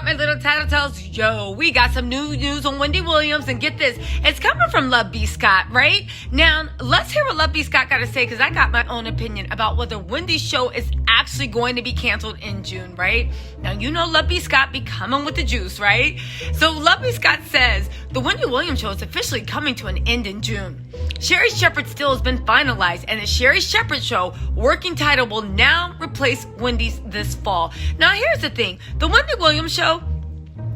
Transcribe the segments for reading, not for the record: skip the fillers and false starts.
my little Tattle Tells? Yo, we got some new news on Wendy Williams, and get this, it's coming from Love B. Scott, right? Now, let's hear what Love B. Scott got to say, because I got my own opinion about whether Wendy's show is actually going to be canceled in June, right? Now, you know Love B. Scott be coming with the juice, right? So Love B. Scott says, the Wendy Williams show is officially coming to an end in June. Sherri Shepherd's still has been finalized, and the Sherri Shepherd show working title will now replace Wendy's this fall. Now, here's the thing. The Wendy Williams show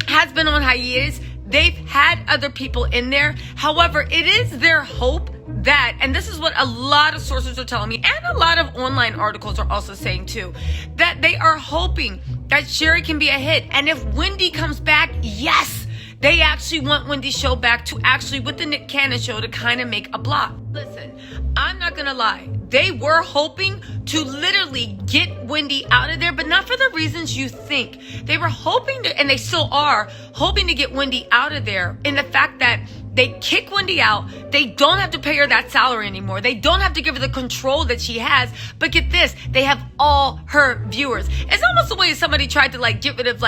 has been on hiatus. They've had other people in there. However, it is their hope that, and this is what a lot of sources are telling me, and a lot of online articles are also saying too, that they are hoping that Sherri can be a hit. And if Wendy comes back, yes, they actually want Wendy's show back to actually, with the Nick Cannon show, to kind of make a block. Listen, I'm not going to lie. They were hoping to literally get Wendy out of there, but not for the reasons you think. They were hoping to, and they still are, hoping to get Wendy out of there in the fact that they kick Wendy out. They don't have to pay her that salary anymore. They don't have to give her the control that she has. But get this, they have all her viewers. It's almost the way somebody tried to get rid of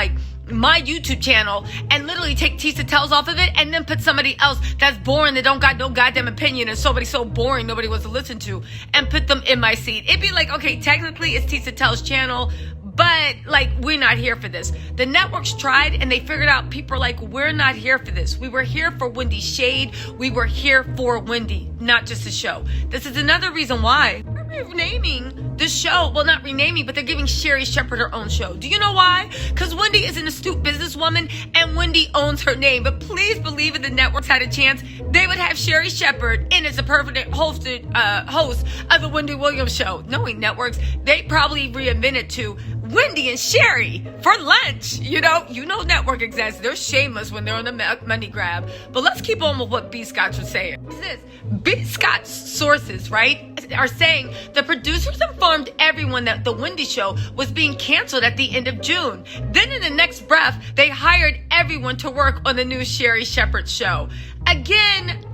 my YouTube channel and literally take TisaTells off of it and then put somebody else that's boring, that don't got no goddamn opinion, and somebody so boring nobody wants to listen to, and put them in my seat. It'd be like, okay, technically it's TisaTells' channel, but we're not here for this. The networks tried and they figured out people are like, we're not here for this. We were here for Wendy's shade. We were here for Wendy, not just the show. This is another reason why we're renaming the show. Well, not renaming, but they're giving Sherri Shepherd her own show. Do you know why? Because Wendy is an astute businesswoman and Wendy owns her name. But please believe if the networks had a chance, they would have Sherri Shepherd in as a perfect host of the Wendy Williams show. Knowing networks, they probably reinvented to Wendy and Sherri for lunch. You know network execs, they're shameless when they're on the money grab. But let's keep on with what B. Scott was saying. What's this? B. Scott's sources, right, are saying the producers informed everyone that the Wendy show was being canceled at the end of June. Then in the next breath, they hired everyone to work on the new Sherri Shepherd show. Again,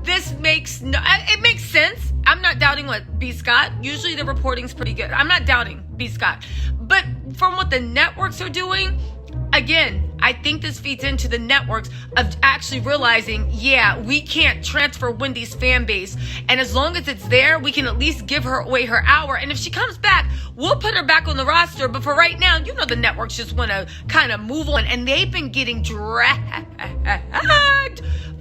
it makes sense. I'm not doubting what B. Scott, usually the reporting's pretty good. I'm not doubting B. Scott. But from what the networks are doing, again, I think this feeds into the networks of actually realizing, yeah, we can't transfer Wendy's fan base. And as long as it's there, we can at least give her away her hour. And if she comes back, we'll put her back on the roster. But for right now, the networks just want to kind of move on. And they've been getting dragged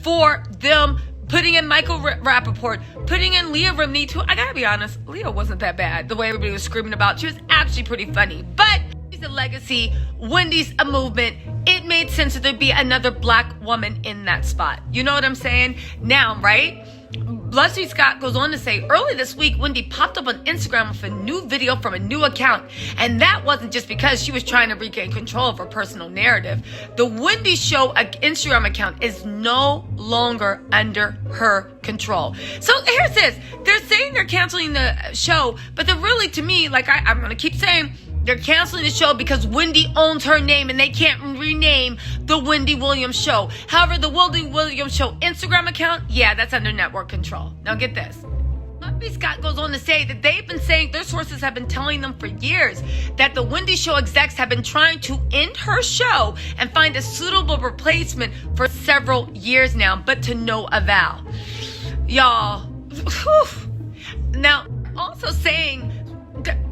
for them putting in Michael Rappaport, putting in Leah Remini too. I gotta be honest, Leah wasn't that bad. The way everybody was screaming about, she was actually pretty funny. But she's a legacy. Wendy's a movement. It made sense that there'd be another black woman in that spot. You know what I'm saying? Now, right? Leslie Scott goes on to say, early this week, Wendy popped up on Instagram with a new video from a new account. And that wasn't just because she was trying to regain control of her personal narrative. The Wendy Show Instagram account is no longer under her control. So here's this. They're saying they're canceling the show, but they're really, to me, I'm going to keep saying, they're canceling the show because Wendy owns her name and they can't rename the Wendy Williams show. However, the Wendy Williams show Instagram account, yeah, that's under network control. Now get this. B. Scott goes on to say that they've been saying, their sources have been telling them for years that the Wendy show execs have been trying to end her show and find a suitable replacement for several years now, but to no avail. Y'all, whew. Now, also saying,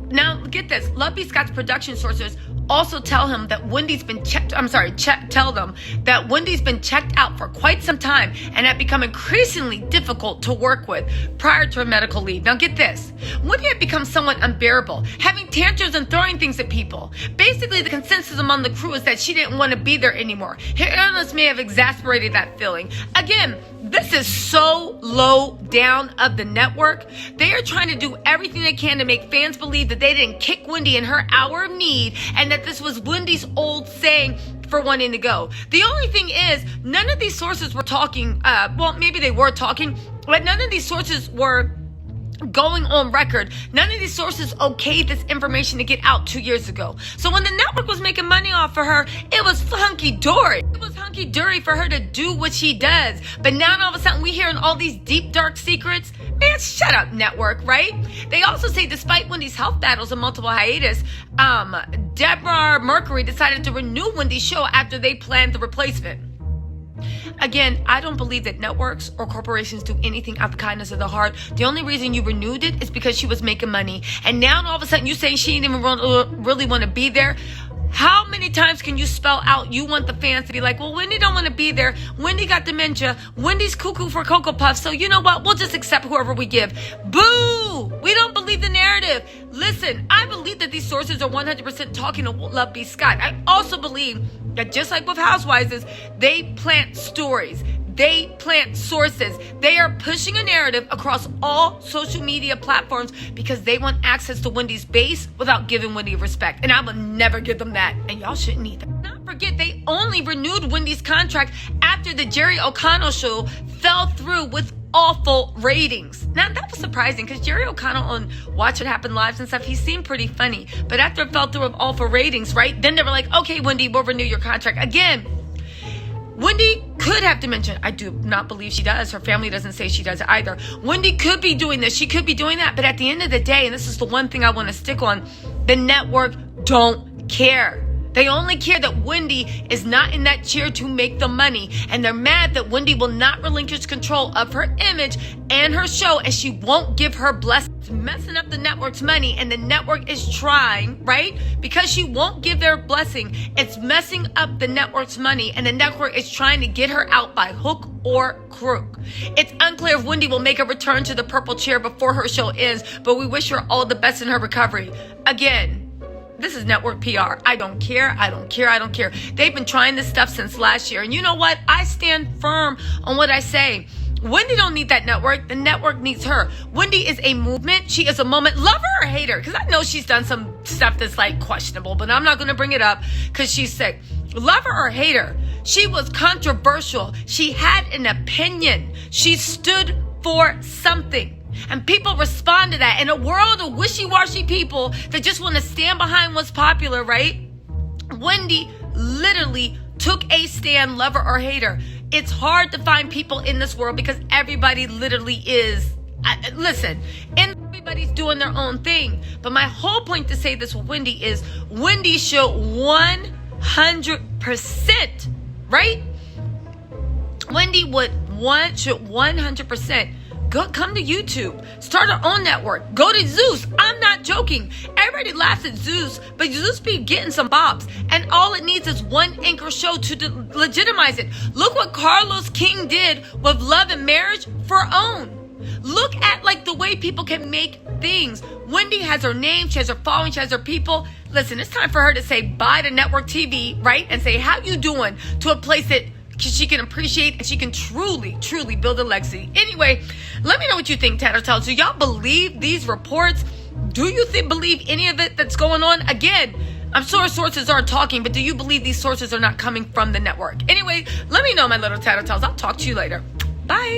now get this, Love B. Scott's production sources also tell him that Wendy's been tell them that Wendy's been checked out for quite some time and had become increasingly difficult to work with prior to her medical leave. Now get this, Wendy had become somewhat unbearable, having tantrums and throwing things at people. Basically, the consensus among the crew is that she didn't want to be there anymore. Her illness may have exacerbated that feeling. Again, this is so low down of the network. They are trying to do everything they can to make fans believe that they didn't kick Wendy in her hour of need and that this was Wendy's old saying for wanting to go. The only thing is, none of these sources were talking, maybe they were talking, but none of these sources were going on record. None of these sources okayed this information to get out 2 years ago. So when the network was making money off of her, it was hunky-dory. It was hunky hunky-dory for her to do what she does. But now all of a sudden we hearing all these deep, dark secrets. Man, shut up, network, right? They also say despite Wendy's health battles and multiple hiatus, Deborah Mercury decided to renew Wendy's show after they planned the replacement. Again, I don't believe that networks or corporations do anything out of the kindness of the heart. The only reason you renewed it is because she was making money. And now all of a sudden you saying she didn't even really want to be there. How many times can you spell out you want the fans to be like, well, Wendy don't want to be there. Wendy got dementia. Wendy's cuckoo for Cocoa Puffs. So you know what? We'll just accept whoever we give. Boo! We don't believe the narrative. Listen, I believe that these sources are 100% talking to Love B. Scott. I also believe that just like with Housewives, they plant stories. They plant sources. They are pushing a narrative across all social media platforms because they want access to Wendy's base without giving Wendy respect. And I will never give them that. And y'all shouldn't either. Not forget, they only renewed Wendy's contract after the Jerry O'Connell show fell through with awful ratings. Now, that was surprising because Jerry O'Connell on Watch What Happened Live and stuff, he seemed pretty funny. But after it fell through with awful ratings, right? Then they were like, okay, Wendy, we'll renew your contract. Again, Wendy could have dementia. I do not believe she does. Her family doesn't say she does either. Wendy could be doing this. She could be doing that. But at the end of the day, and this is the one thing I want to stick on, the network don't care. They only care that Wendy is not in that chair to make the money. And they're mad that Wendy will not relinquish control of her image and her show, and she won't give her blessing. It's messing up the network's money, and the network is trying, right? Because she won't give their blessing, it's messing up the network's money, and the network is trying to get her out by hook or crook. It's unclear if Wendy will make a return to the purple chair before her show ends, but we wish her all the best in her recovery. Again, this is network PR. I don't care. I don't care. I don't care. They've been trying this stuff since last year. And you know what? I stand firm on what I say. Wendy don't need that network. The network needs her. Wendy is a movement. She is a moment. Love her or hate her. Because I know she's done some stuff that's like questionable. But I'm not going to bring it up because she's sick. Love her or hate her. She was controversial. She had an opinion. She stood for something. And people respond to that. In a world of wishy-washy people that just want to stand behind what's popular, right? Wendy literally took a stand, lover or hater. It's hard to find people in this world because everybody literally is. Listen, and everybody's doing their own thing. But my whole point to say this with Wendy is Wendy should 100%, right? Wendy should 100% come to YouTube. Start our own network. Go to Zeus. I'm not joking. Everybody laughs at Zeus, but Zeus be getting some bops. And all it needs is one anchor show to legitimize it. Look what Carlos King did with Love and Marriage for OWN. Look at like the way people can make things. Wendy has her name. She has her following. She has her people. Listen, it's time for her to say bye to network TV, right? And say, how you doing, to a place that she can appreciate and she can truly, truly build a legacy. Anyway, let me know what you think, Tattle Tells. Do y'all believe these reports? Do you believe any of it that's going on? Again, I'm sure sources aren't talking, but do you believe these sources are not coming from the network? Anyway, let me know, my little Tattle Tells. I'll talk to you later. Bye.